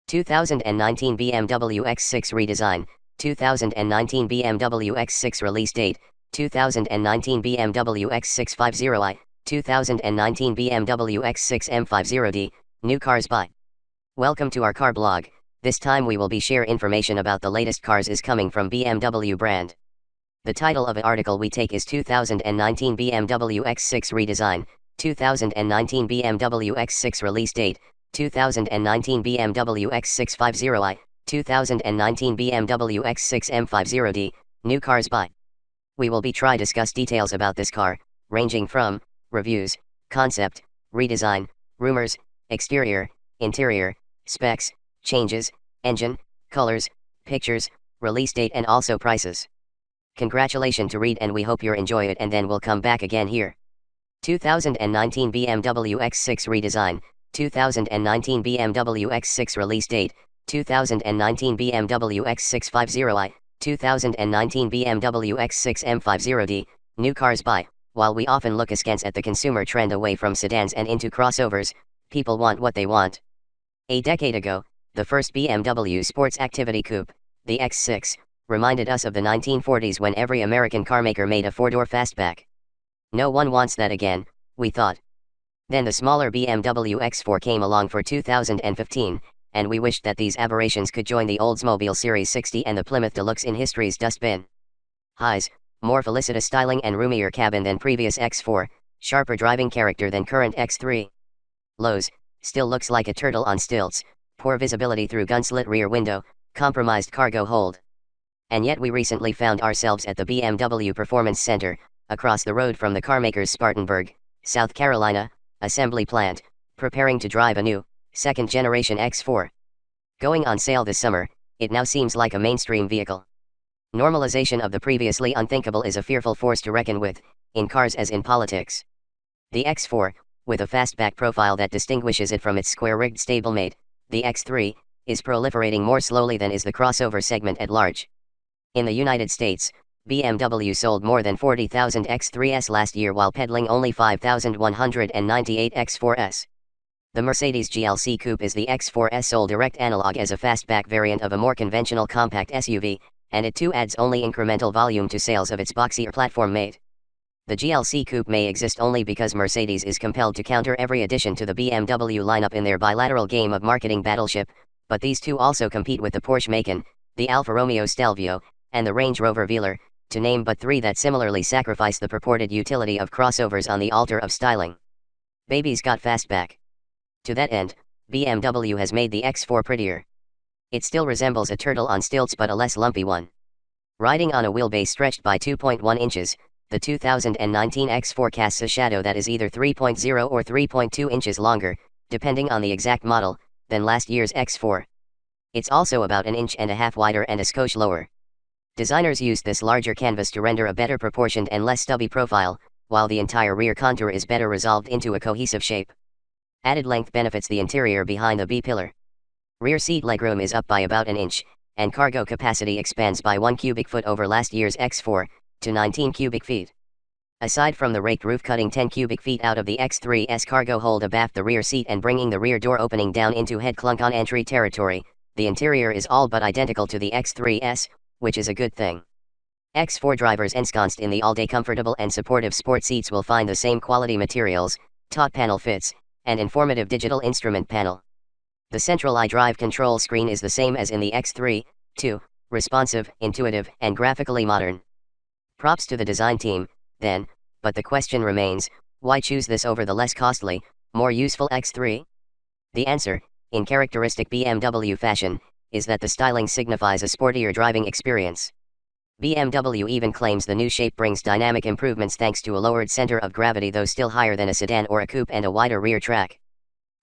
2019 BMW X6 redesign, 2019 BMW X6 release date, 2019 BMW X650i, 2019 BMW X6 M50D, new cars by. Welcome to our car blog. This time we will be share information about the latest cars is coming from BMW brand. The title of the article we take is 2019 BMW X6 redesign, 2019 BMW X6 release date, 2019 BMW X650i, 2019 BMW X6 M50D, new cars by. We will be try discuss details about this car, ranging from reviews, concept, redesign, rumors, exterior, interior, specs, changes, engine, colors, pictures, release date and also prices. Congratulations to read and we hope you enjoy it and then we'll come back again here. 2019 BMW X6 redesign, 2019 BMW X6 release date, 2019 BMW X650i, 2019 BMW X6 M50D, new cars by. While we often look askance at the consumer trend away from sedans and into crossovers, people want what they want. A decade ago, the first BMW sports activity coupe, the X6, reminded us of the 1940s when every American carmaker made a four-door fastback. No one wants that again, we thought. Then the smaller BMW X4 came along for 2015, and we wished that these aberrations could join the Oldsmobile Series 60 and the Plymouth Deluxe in history's dustbin. Highs, more felicitous styling and roomier cabin than previous X4, sharper driving character than current X3. Lows, still looks like a turtle on stilts, poor visibility through gun-slit rear window, compromised cargo hold. And yet we recently found ourselves at the BMW Performance Center, across the road from the carmaker's Spartanburg, South Carolina, assembly plant, preparing to drive a new, second-generation X4. Going on sale this summer, it now seems like a mainstream vehicle. Normalization of the previously unthinkable is a fearful force to reckon with, in cars as in politics. The X4, with a fastback profile that distinguishes it from its square-rigged stablemate, the X3, is proliferating more slowly than is the crossover segment at large. In the United States, BMW sold more than 40,000 X3s last year while peddling only 5,198 X4s. The Mercedes GLC Coupe is the X4's sole direct analog as a fastback variant of a more conventional compact SUV, and it too adds only incremental volume to sales of its boxier platform mate. The GLC Coupe may exist only because Mercedes is compelled to counter every addition to the BMW lineup in their bilateral game of marketing battleship, but these two also compete with the Porsche Macan, the Alfa Romeo Stelvio, and the Range Rover Velar, to name but three that similarly sacrifice the purported utility of crossovers on the altar of styling. Baby's got fastback. To that end, BMW has made the X4 prettier. It still resembles a turtle on stilts but a less lumpy one. Riding on a wheelbase stretched by 2.1 inches, the 2019 X4 casts a shadow that is either 3.0 or 3.2 inches longer, depending on the exact model, than last year's X4. It's also about an inch and a half wider and a skosh lower. Designers used this larger canvas to render a better proportioned and less stubby profile, while the entire rear contour is better resolved into a cohesive shape. Added length benefits the interior behind the B-pillar. Rear seat legroom is up by about an inch, and cargo capacity expands by 1 cubic foot over last year's X4, to 19 cubic feet. Aside from the raked roof cutting 10 cubic feet out of the X3's cargo hold abaft the rear seat and bringing the rear door opening down into head clunk on entry territory, the interior is all but identical to the X3's, which is a good thing. X4 drivers ensconced in the all-day comfortable and supportive sport seats will find the same quality materials, taut panel fits, and informative digital instrument panel. The central iDrive control screen is the same as in the X3, too, responsive, intuitive, and graphically modern. Props to the design team, then, but the question remains, why choose this over the less costly, more useful X3? The answer, in characteristic BMW fashion, is that the styling signifies a sportier driving experience. BMW even claims the new shape brings dynamic improvements thanks to a lowered center of gravity though still higher than a sedan or a coupe and a wider rear track.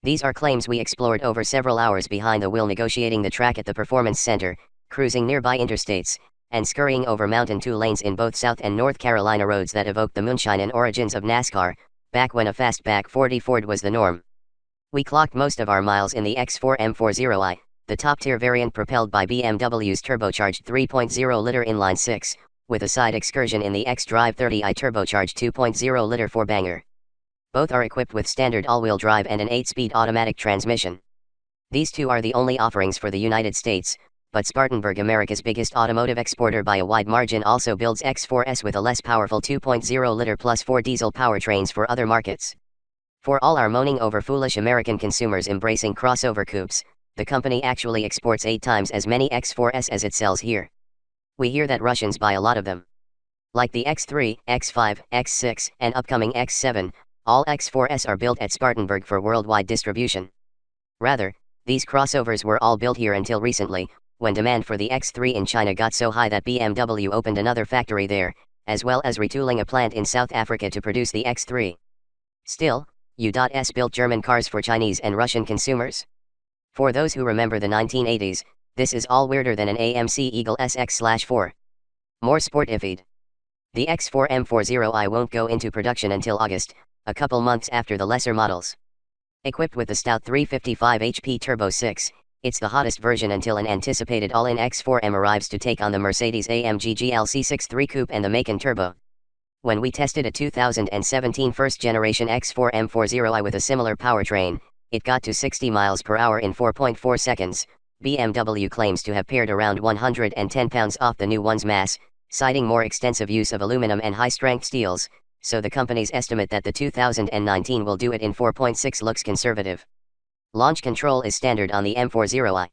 These are claims we explored over several hours behind the wheel negotiating the track at the Performance Center, cruising nearby interstates, and scurrying over Mountain 2 lanes in both South and North Carolina roads that evoke the moonshine and origins of NASCAR, back when a fastback 40 Ford was the norm. We clocked most of our miles in the X4 M40i, the top-tier variant propelled by BMW's turbocharged 3.0-liter inline-six, with a side excursion in the xDrive 30i turbocharged 2.0-liter four-banger. Both are equipped with standard all-wheel drive and an 8-speed automatic transmission. These two are the only offerings for the United States, but Spartanburg, America's biggest automotive exporter by a wide margin, also builds X4s with a less powerful 2.0-liter plus 4 diesel powertrains for other markets. For all our moaning over foolish American consumers embracing crossover coupes, the company actually exports 8 times as many X4s as it sells here. We hear that Russians buy a lot of them. Like the X3, X5, X6, and upcoming X7, all X4s are built at Spartanburg for worldwide distribution. Rather, these crossovers were all built here until recently, when demand for the X3 in China got so high that BMW opened another factory there, as well as retooling a plant in South Africa to produce the X3. Still, U.S. built German cars for Chinese and Russian consumers? For those who remember the 1980s, this is all weirder than an AMC Eagle SX/4. More sport ified. The X4 M40i won't go into production until August, a couple months after the lesser models. Equipped with the stout 355 HP Turbo 6, it's the hottest version until an anticipated all-in X4M arrives to take on the Mercedes-AMG GLC 63 Coupe and the Macan Turbo. When we tested a 2017 first-generation X4 M40i with a similar powertrain, it got to 60 miles per hour in 4.4 seconds. BMW claims to have pared around 110 pounds off the new one's mass, citing more extensive use of aluminum and high-strength steels, so the company's estimate that the 2019 will do it in 4.6 looks conservative. Launch control is standard on the M40i.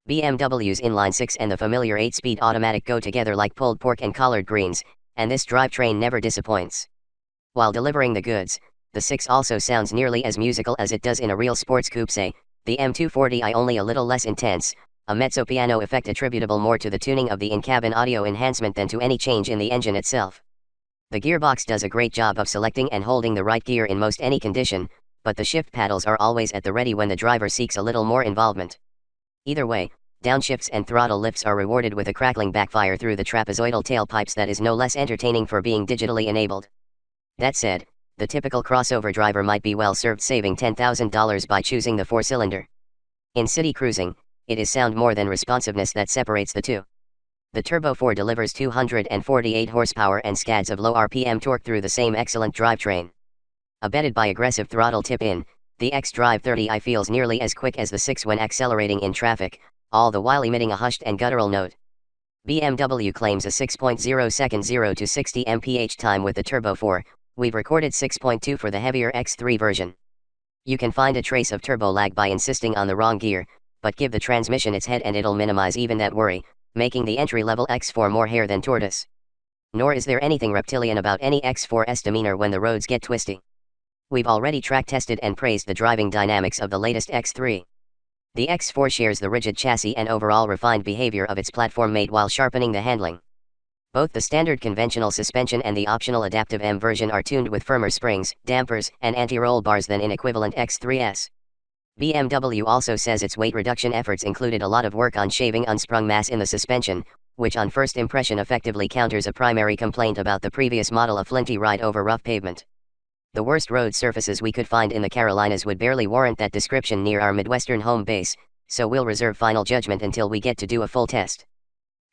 BMW's inline-6 and the familiar 8-speed automatic go together like pulled pork and collard greens, and this drivetrain never disappoints. While delivering the goods, the 6 also sounds nearly as musical as it does in a real sports coupe, say, the M240i, only a little less intense, a mezzo-piano effect attributable more to the tuning of the in-cabin audio enhancement than to any change in the engine itself. The gearbox does a great job of selecting and holding the right gear in most any condition, but the shift paddles are always at the ready when the driver seeks a little more involvement. Either way, downshifts and throttle lifts are rewarded with a crackling backfire through the trapezoidal tailpipes that is no less entertaining for being digitally enabled. That said, the typical crossover driver might be well served saving $10,000 by choosing the 4-cylinder. In city cruising, it is sound more than responsiveness that separates the two. The Turbo 4 delivers 248 horsepower and scads of low RPM torque through the same excellent drivetrain. Abetted by aggressive throttle tip-in, the X-Drive 30i feels nearly as quick as the 6 when accelerating in traffic, all the while emitting a hushed and guttural note. BMW claims a 6.0-second 0 to 60 mph time with the Turbo 4, we've recorded 6.2 for the heavier X3 version. You can find a trace of turbo lag by insisting on the wrong gear, but give the transmission its head and it'll minimize even that worry, making the entry-level X4 more hare than tortoise. Nor is there anything reptilian about any X4's demeanor when the roads get twisty. We've already track-tested and praised the driving dynamics of the latest X3. The X4 shares the rigid chassis and overall refined behavior of its platform mate while sharpening the handling. Both the standard conventional suspension and the optional adaptive M version are tuned with firmer springs, dampers, and anti-roll bars than in equivalent X3s. BMW also says its weight reduction efforts included a lot of work on shaving unsprung mass in the suspension, which on first impression effectively counters a primary complaint about the previous model, a flinty ride over rough pavement. The worst road surfaces we could find in the Carolinas would barely warrant that description near our Midwestern home base, so we'll reserve final judgment until we get to do a full test.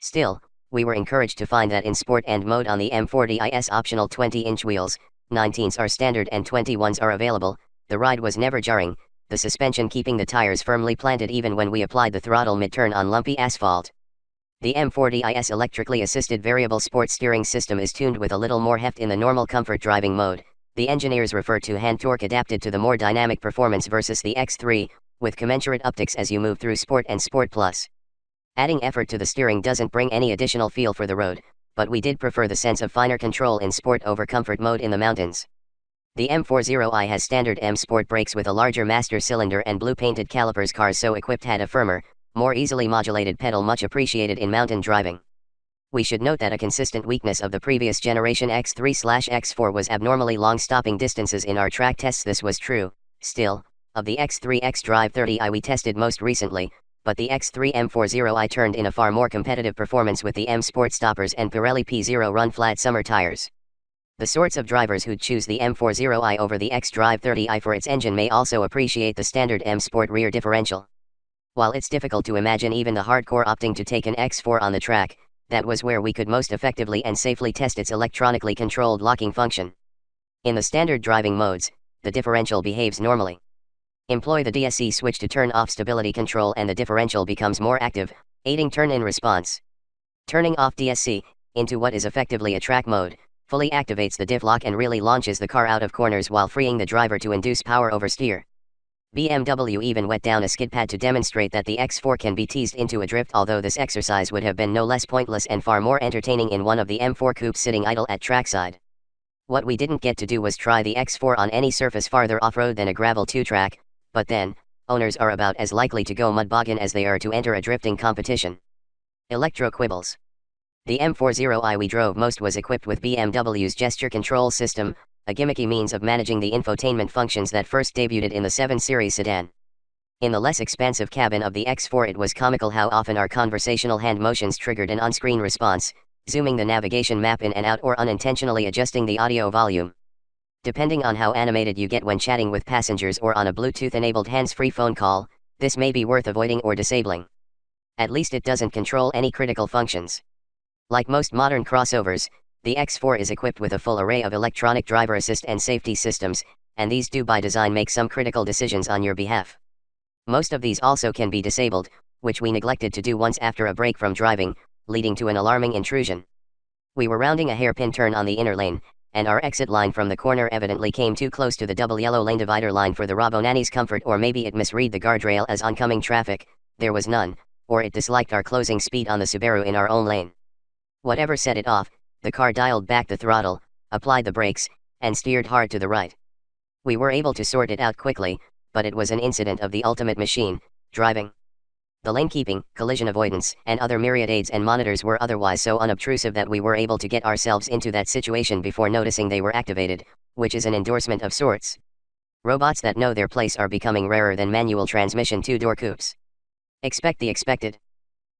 Still, we were encouraged to find that in sport and mode on the M40i's optional 20-inch wheels, 19s are standard and 21s are available, the ride was never jarring, the suspension keeping the tires firmly planted even when we applied the throttle mid-turn on lumpy asphalt. The M40i's electrically assisted variable sport steering system is tuned with a little more heft in the normal comfort driving mode. The engineers refer to hand torque adapted to the more dynamic performance versus the X3, with commensurate upticks as you move through Sport and Sport Plus. Adding effort to the steering doesn't bring any additional feel for the road, but we did prefer the sense of finer control in Sport over Comfort mode in the mountains. The M40i has standard M Sport brakes with a larger master cylinder and blue-painted calipers. Cars so equipped had a firmer, more easily modulated pedal, much appreciated in mountain driving. We should note that a consistent weakness of the previous generation X3/X4 was abnormally long stopping distances in our track tests. This was true, still, of the X3 X-Drive 30i we tested most recently, but the X3 M40i turned in a far more competitive performance with the M Sport stoppers and Pirelli P0 Run flat summer tires. The sorts of drivers who'd choose the M40i over the X-Drive 30i for its engine may also appreciate the standard M Sport rear differential. While it's difficult to imagine even the hardcore opting to take an X4 on the track, that was where we could most effectively and safely test its electronically controlled locking function. In the standard driving modes, the differential behaves normally. Employ the DSC switch to turn off stability control and the differential becomes more active, aiding turn-in response. Turning off DSC, into what is effectively a track mode, fully activates the diff lock and really launches the car out of corners while freeing the driver to induce power oversteer. BMW even wet down a skid pad to demonstrate that the X4 can be teased into a drift, although this exercise would have been no less pointless and far more entertaining in one of the M4 coupes sitting idle at trackside. What we didn't get to do was try the X4 on any surface farther off-road than a gravel 2-track, but then, owners are about as likely to go mudboggin as they are to enter a drifting competition. Electro quibbles. The M40i we drove most was equipped with BMW's gesture control system, a gimmicky means of managing the infotainment functions that first debuted in the 7 Series sedan. In the less expansive cabin of the X4 it was comical how often our conversational hand motions triggered an on-screen response, zooming the navigation map in and out or unintentionally adjusting the audio volume. Depending on how animated you get when chatting with passengers or on a Bluetooth-enabled hands-free phone call, this may be worth avoiding or disabling. At least it doesn't control any critical functions. Like most modern crossovers, the X4 is equipped with a full array of electronic driver assist and safety systems, and these do by design make some critical decisions on your behalf. Most of these also can be disabled, which we neglected to do once after a break from driving, leading to an alarming intrusion. We were rounding a hairpin turn on the inner lane, and our exit line from the corner evidently came too close to the double yellow lane divider line for the Robonani's comfort, or maybe it misread the guardrail as oncoming traffic, there was none, or it disliked our closing speed on the Subaru in our own lane. Whatever set it off, the car dialed back the throttle, applied the brakes, and steered hard to the right. We were able to sort it out quickly, but it was an incident of the ultimate machine, driving. The lane keeping, collision avoidance, and other myriad aids and monitors were otherwise so unobtrusive that we were able to get ourselves into that situation before noticing they were activated, which is an endorsement of sorts. Robots that know their place are becoming rarer than manual transmission 2-door coupes. Expect the expected.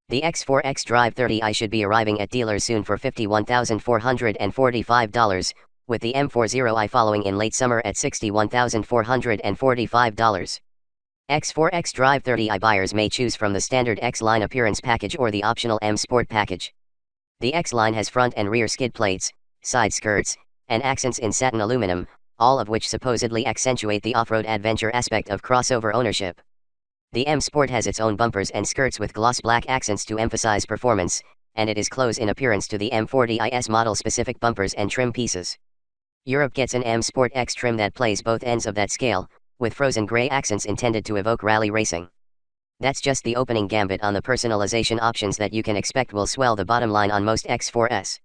The X4 xDrive 30i should be arriving at dealers soon for $51,445, with the M40i following in late summer at $61,445. X4 xDrive 30i buyers may choose from the standard X-Line appearance package or the optional M Sport package. The X-Line has front and rear skid plates, side skirts, and accents in satin aluminum, all of which supposedly accentuate the off-road adventure aspect of crossover ownership. The M Sport has its own bumpers and skirts with gloss black accents to emphasize performance, and it is close in appearance to the M40i's model-specific bumpers and trim pieces. Europe gets an M Sport X trim that plays both ends of that scale, with frozen grey accents intended to evoke rally racing. That's just the opening gambit on the personalization options that you can expect will swell the bottom line on most X4s.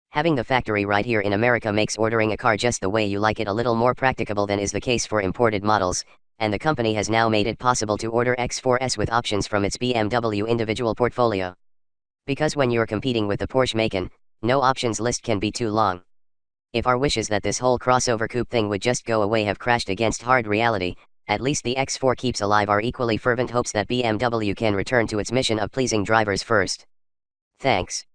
Having the factory right here in America makes ordering a car just the way you like it a little more practicable than is the case for imported models, and the company has now made it possible to order X4s with options from its BMW individual portfolio. Because when you're competing with the Porsche Macan, no options list can be too long. If our wishes that this whole crossover coupe thing would just go away have crashed against hard reality, at least the X4 keeps alive our equally fervent hopes that BMW can return to its mission of pleasing drivers first. Thanks.